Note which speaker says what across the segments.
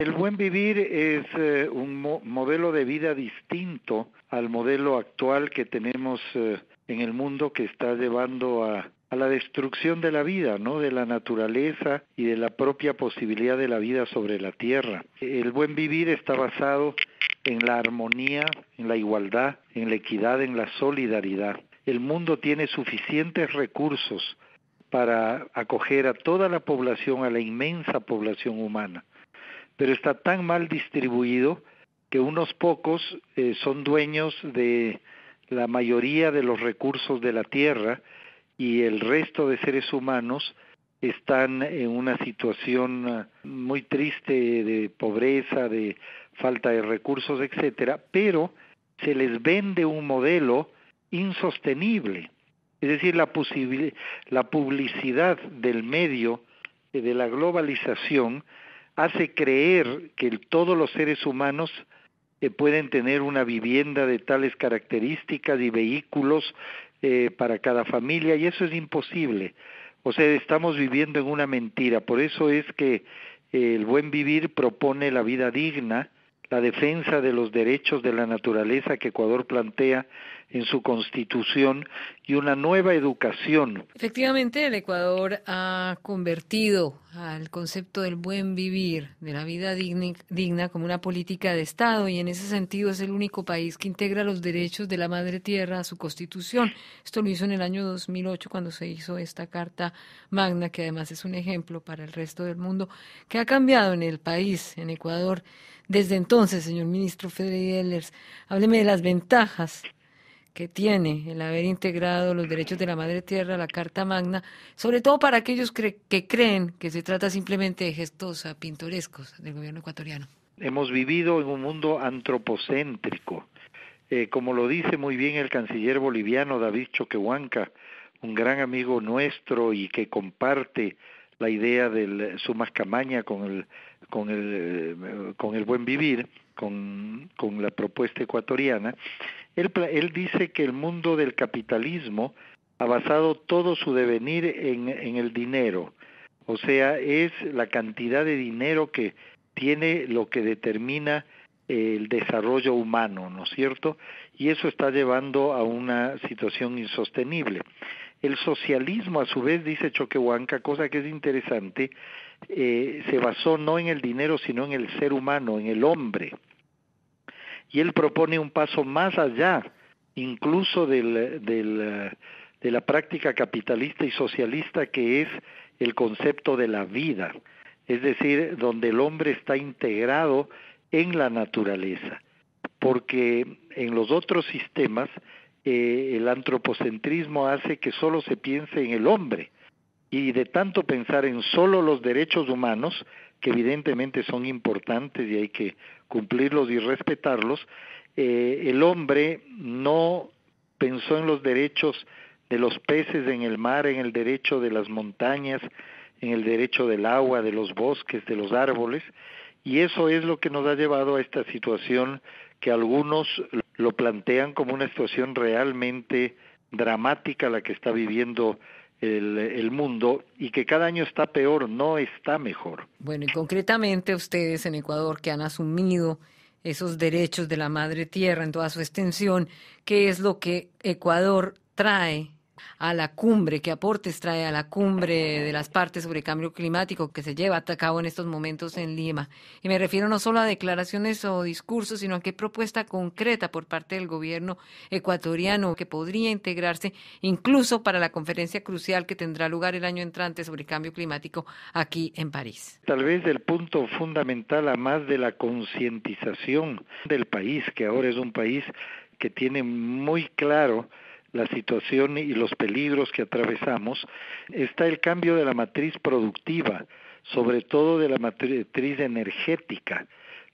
Speaker 1: El buen vivir es un modelo de vida distinto al modelo actual que tenemos en el mundo, que está llevando a la destrucción de la vida, ¿no? De la naturaleza y de la propia posibilidad de la vida sobre la tierra. El buen vivir está basado en la armonía, en la igualdad, en la equidad, en la solidaridad. El mundo tiene suficientes recursos para acoger a toda la población, a la inmensa población humana, pero está tan mal distribuido que unos pocos son dueños de la mayoría de los recursos de la tierra, y el resto de seres humanos están en una situación muy triste de pobreza, de falta de recursos, etcétera, pero se les vende un modelo insostenible. Es decir, la publicidad del medio, de la globalización, hace creer que todos los seres humanos pueden tener una vivienda de tales características y vehículos para cada familia, y eso es imposible. O sea, estamos viviendo en una mentira. Por eso es que el buen vivir propone la vida digna, la defensa de los derechos de la naturaleza que Ecuador plantea en su constitución, y una nueva educación.
Speaker 2: Efectivamente, el Ecuador ha convertido al concepto del buen vivir, de la vida digna, como una política de Estado, y en ese sentido es el único país que integra los derechos de la Madre Tierra a su constitución. Esto lo hizo en el año 2008 cuando se hizo esta Carta Magna, que además es un ejemplo para el resto del mundo. ¿Qué ha cambiado en el país, en Ecuador, desde entonces, señor ministro Freddy Ehlers? Hábleme de las ventajas que tiene el haber integrado los derechos de la Madre Tierra a la Carta Magna, sobre todo para aquellos que creen que se trata simplemente de gestos pintorescos del gobierno ecuatoriano.
Speaker 1: Hemos vivido en un mundo antropocéntrico, como lo dice muy bien el canciller boliviano David Choquehuanca, un gran amigo nuestro y que comparte la idea del Sumas Camaña con el buen vivir, con la propuesta ecuatoriana. Él dice que el mundo del capitalismo ha basado todo su devenir en el dinero, o sea, es la cantidad de dinero que tiene lo que determina el desarrollo humano, ¿no es cierto? Y eso está llevando a una situación insostenible. El socialismo, a su vez, dice Choquehuanca, cosa que es interesante, se basó no en el dinero, sino en el ser humano, en el hombre. Y él propone un paso más allá, incluso de la práctica capitalista y socialista, que es el concepto de la vida, es decir, donde el hombre está integrado en la naturaleza, porque en los otros sistemas el antropocentrismo hace que solo se piense en el hombre, y de tanto pensar en solo los derechos humanos, que evidentemente son importantes y hay que cumplirlos y respetarlos, el hombre no pensó en los derechos de los peces en el mar, en el derecho de las montañas, en el derecho del agua, de los bosques, de los árboles, y eso es lo que nos ha llevado a esta situación que algunos lo plantean como una situación realmente dramática, la que está viviendo el mundo, y que cada año está peor, no está mejor.
Speaker 2: Bueno, y concretamente ustedes en Ecuador que han asumido esos derechos de la Madre Tierra en toda su extensión, ¿qué es lo que Ecuador trae a la cumbre, qué aportes trae a la cumbre de las partes sobre cambio climático que se lleva a cabo en estos momentos en Lima? Y me refiero no solo a declaraciones o discursos, sino a qué propuesta concreta por parte del gobierno ecuatoriano que podría integrarse incluso para la conferencia crucial que tendrá lugar el año entrante sobre cambio climático aquí en París.
Speaker 1: Tal vez el punto fundamental, a más de la concientización del país, que ahora es un país que tiene muy claro la situación y los peligros que atravesamos, está el cambio de la matriz productiva, sobre todo de la matriz energética,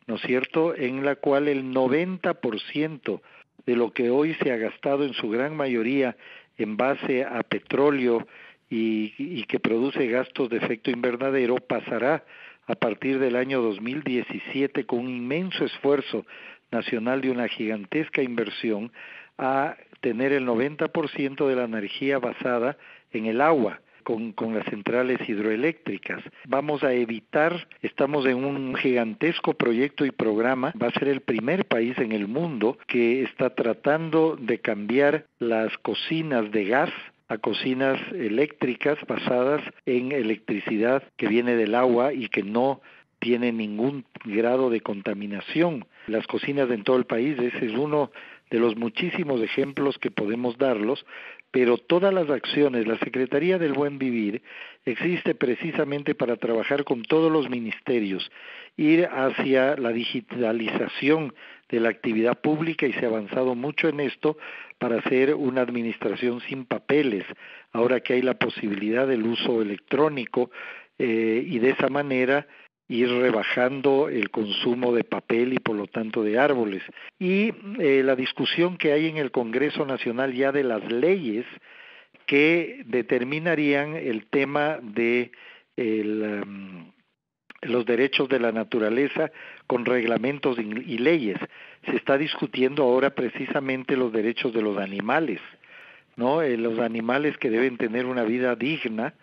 Speaker 1: ¿no es cierto?, en la cual el 90% de lo que hoy se ha gastado en su gran mayoría en base a petróleo y que produce gastos de efecto invernadero pasará a partir del año 2017 con un inmenso esfuerzo nacional de una gigantesca inversión a tener el 90% de la energía basada en el agua. con las centrales hidroeléctricas. Vamos a evitar, estamos en un gigantesco proyecto y programa, va a ser el primer país en el mundo que está tratando de cambiar las cocinas de gas a cocinas eléctricas basadas en electricidad que viene del agua y que no tiene ningún grado de contaminación. Las cocinas en todo el país, ese es uno de los muchísimos ejemplos que podemos darlos, pero todas las acciones, la Secretaría del Buen Vivir existe precisamente para trabajar con todos los ministerios, ir hacia la digitalización de la actividad pública, y se ha avanzado mucho en esto para hacer una administración sin papeles, ahora que hay la posibilidad del uso electrónico, y de esa manera ir rebajando el consumo de papel y por lo tanto de árboles. Y la discusión que hay en el Congreso Nacional ya de las leyes que determinarían el tema de los derechos de la naturaleza con reglamentos y leyes. Se está discutiendo ahora precisamente los derechos de los animales, ¿no? Los animales que deben tener una vida digna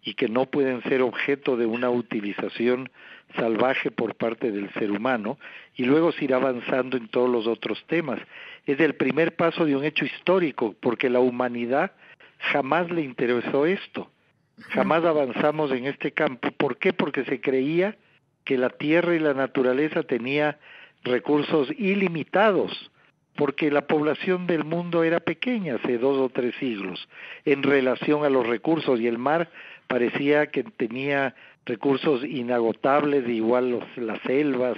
Speaker 1: y que no pueden ser objeto de una utilización salvaje por parte del ser humano, y luego se irá avanzando en todos los otros temas. Es el primer paso de un hecho histórico, porque la humanidad jamás le interesó esto. Jamás avanzamos en este campo. ¿Por qué? Porque se creía que la tierra y la naturaleza tenía recursos ilimitados, porque la población del mundo era pequeña hace 2 o 3 siglos en relación a los recursos, y el mar parecía que tenía recursos inagotables, igual las selvas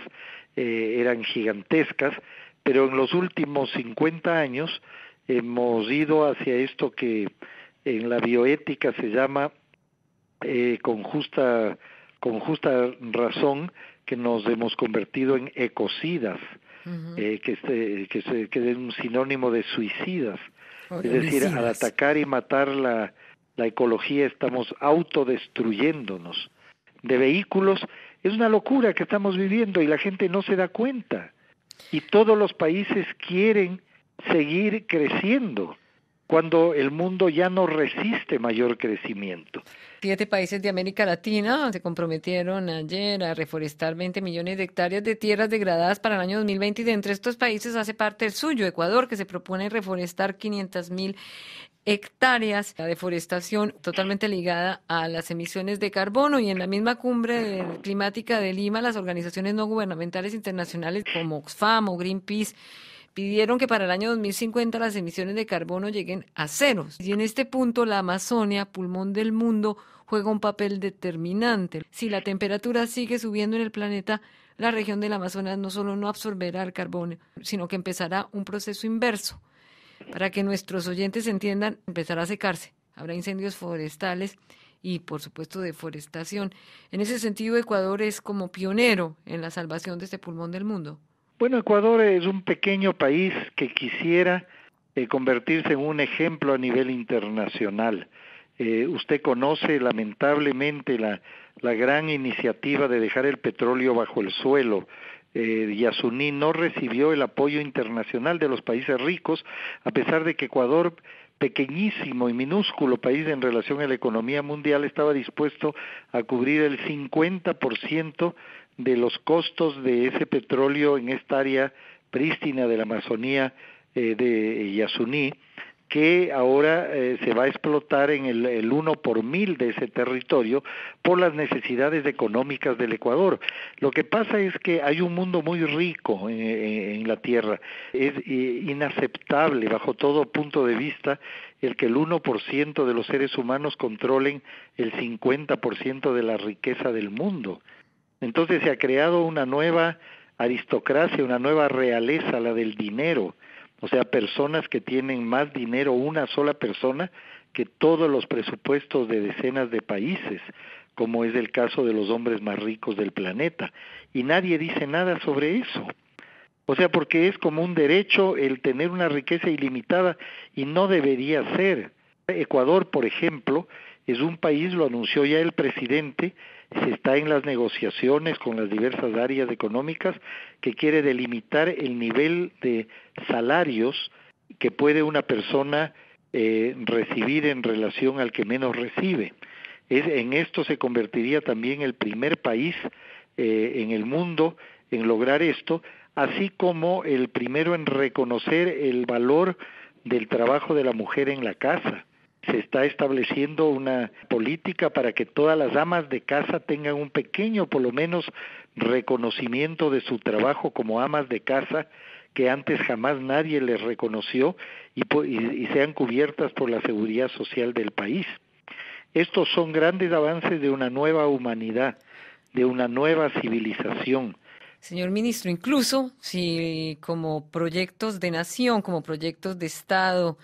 Speaker 1: eran gigantescas, pero en los últimos 50 años hemos ido hacia esto que en la bioética se llama con justa razón, que nos hemos convertido en ecocidas, que es un sinónimo de suicidas. Es decir, al atacar y matar la ecología estamos autodestruyéndonos. De vehículos, es una locura que estamos viviendo y la gente no se da cuenta. Y todos los países quieren seguir creciendo cuando el mundo ya no resiste mayor crecimiento.
Speaker 2: 7 países de América Latina se comprometieron ayer a reforestar 20 millones de hectáreas de tierras degradadas para el año 2020, y de entre estos países hace parte el suyo, Ecuador, que se propone reforestar 500.000 hectáreas. La deforestación totalmente ligada a las emisiones de carbono, y en la misma cumbre climática de Lima, las organizaciones no gubernamentales internacionales como Oxfam o Greenpeace pidieron que para el año 2050 las emisiones de carbono lleguen a cero. Y en este punto la Amazonia, pulmón del mundo, juega un papel determinante. Si la temperatura sigue subiendo en el planeta, la región del Amazonas no solo no absorberá el carbono, sino que empezará un proceso inverso. Para que nuestros oyentes entiendan, empezará a secarse. Habrá incendios forestales y, por supuesto, deforestación. En ese sentido, Ecuador es como pionero en la salvación de este pulmón del mundo.
Speaker 1: Bueno, Ecuador es un pequeño país que quisiera convertirse en un ejemplo a nivel internacional. Usted conoce lamentablemente la gran iniciativa de dejar el petróleo bajo el suelo. Yasuní no recibió el apoyo internacional de los países ricos, a pesar de que Ecuador, pequeñísimo y minúsculo país en relación a la economía mundial, estaba dispuesto a cubrir el 50% de los costos de ese petróleo en esta área prístina de la Amazonía de Yasuní, que ahora se va a explotar en el 1 por 1000 de ese territorio por las necesidades económicas del Ecuador. Lo que pasa es que hay un mundo muy rico en la tierra. Es inaceptable bajo todo punto de vista el que el 1% de los seres humanos controlen el 50% de la riqueza del mundo. Entonces se ha creado una nueva aristocracia, una nueva realeza, la del dinero. O sea, personas que tienen más dinero, una sola persona, que todos los presupuestos de decenas de países, como es el caso de los hombres más ricos del planeta. Y nadie dice nada sobre eso. O sea, porque es como un derecho el tener una riqueza ilimitada, y no debería ser. Ecuador, por ejemplo, es un país, lo anunció ya el presidente, se está en las negociaciones con las diversas áreas económicas, que quiere delimitar el nivel de salarios que puede una persona recibir en relación al que menos recibe. En esto se convertiría también el primer país en el mundo en lograr esto, así como el primero en reconocer el valor del trabajo de la mujer en la casa. Se está estableciendo una política para que todas las amas de casa tengan un pequeño, por lo menos, reconocimiento de su trabajo como amas de casa, que antes jamás nadie les reconoció, y sean cubiertas por la seguridad social del país. Estos son grandes avances de una nueva humanidad, de una nueva civilización.
Speaker 2: Señor ministro, incluso si como proyectos de nación, como proyectos de Estado,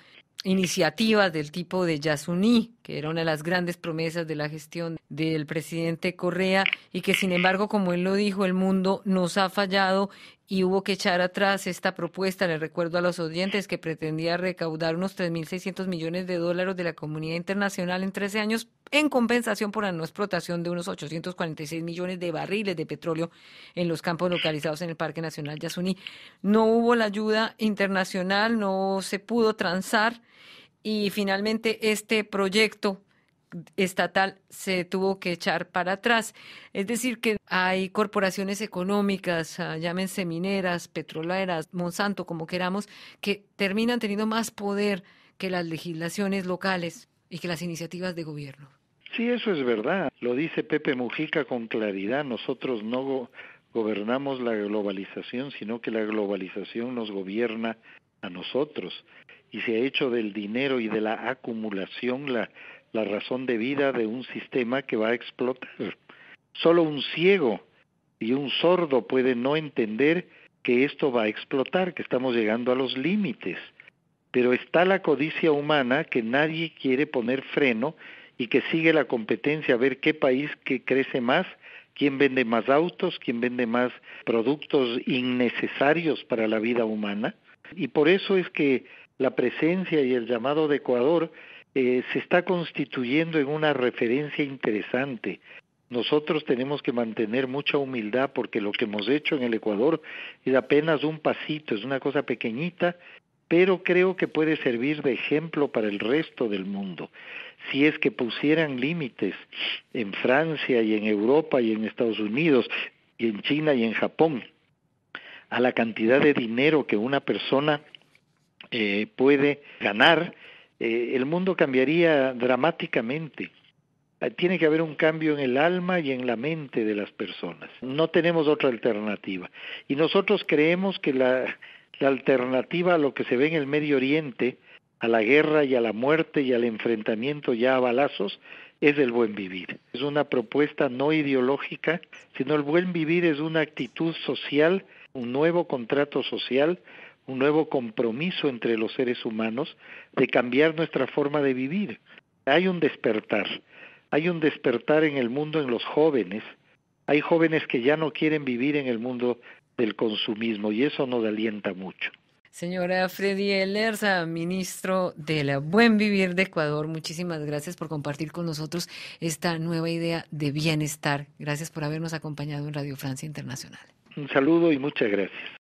Speaker 2: iniciativas del tipo de Yasuní, que era una de las grandes promesas de la gestión del presidente Correa, y que sin embargo, como él lo dijo, el mundo nos ha fallado y hubo que echar atrás esta propuesta. Le recuerdo a los oyentes que pretendía recaudar unos 3.600 millones de dólares de la comunidad internacional en 13 años en compensación por la no explotación de unos 846 millones de barriles de petróleo en los campos localizados en el Parque Nacional Yasuní. No hubo la ayuda internacional, no se pudo transar y finalmente este proyecto estatal se tuvo que echar para atrás. Es decir, que hay corporaciones económicas, llámense mineras, petroleras, Monsanto, como queramos, que terminan teniendo más poder que las legislaciones locales y que las iniciativas de gobierno.
Speaker 1: Sí, eso es verdad. Lo dice Pepe Mujica con claridad. Nosotros no gobernamos la globalización, sino que la globalización nos gobierna a nosotros. Y se ha hecho del dinero y de la acumulación la razón de vida de un sistema que va a explotar. Solo un ciego y un sordo puede no entender que esto va a explotar, que estamos llegando a los límites. Pero está la codicia humana que nadie quiere poner freno y que sigue la competencia a ver qué país que crece más, quién vende más autos, quién vende más productos innecesarios para la vida humana. Y por eso es que la presencia y el llamado de Ecuador se está constituyendo en una referencia interesante. Nosotros tenemos que mantener mucha humildad porque lo que hemos hecho en el Ecuador es apenas un pasito, es una cosa pequeñita, pero creo que puede servir de ejemplo para el resto del mundo. Si es que pusieran límites en Francia y en Europa y en Estados Unidos y en China y en Japón a la cantidad de dinero que una persona puede ganar, el mundo cambiaría dramáticamente. Tiene que haber un cambio en el alma y en la mente de las personas. No tenemos otra alternativa. Y nosotros creemos que la alternativa a lo que se ve en el Medio Oriente, a la guerra y a la muerte y al enfrentamiento ya a balazos, es el buen vivir. Es una propuesta no ideológica, sino el buen vivir es una actitud social, un nuevo contrato social, un nuevo compromiso entre los seres humanos de cambiar nuestra forma de vivir. Hay un despertar en el mundo, en los jóvenes. Hay jóvenes que ya no quieren vivir en el mundo del consumismo y eso nos alienta mucho.
Speaker 2: Señora Freddy Ellerza, ministro del Buen Vivir de Ecuador, muchísimas gracias por compartir con nosotros esta nueva idea de bienestar. Gracias por habernos acompañado en Radio Francia Internacional.
Speaker 1: Un saludo y muchas gracias.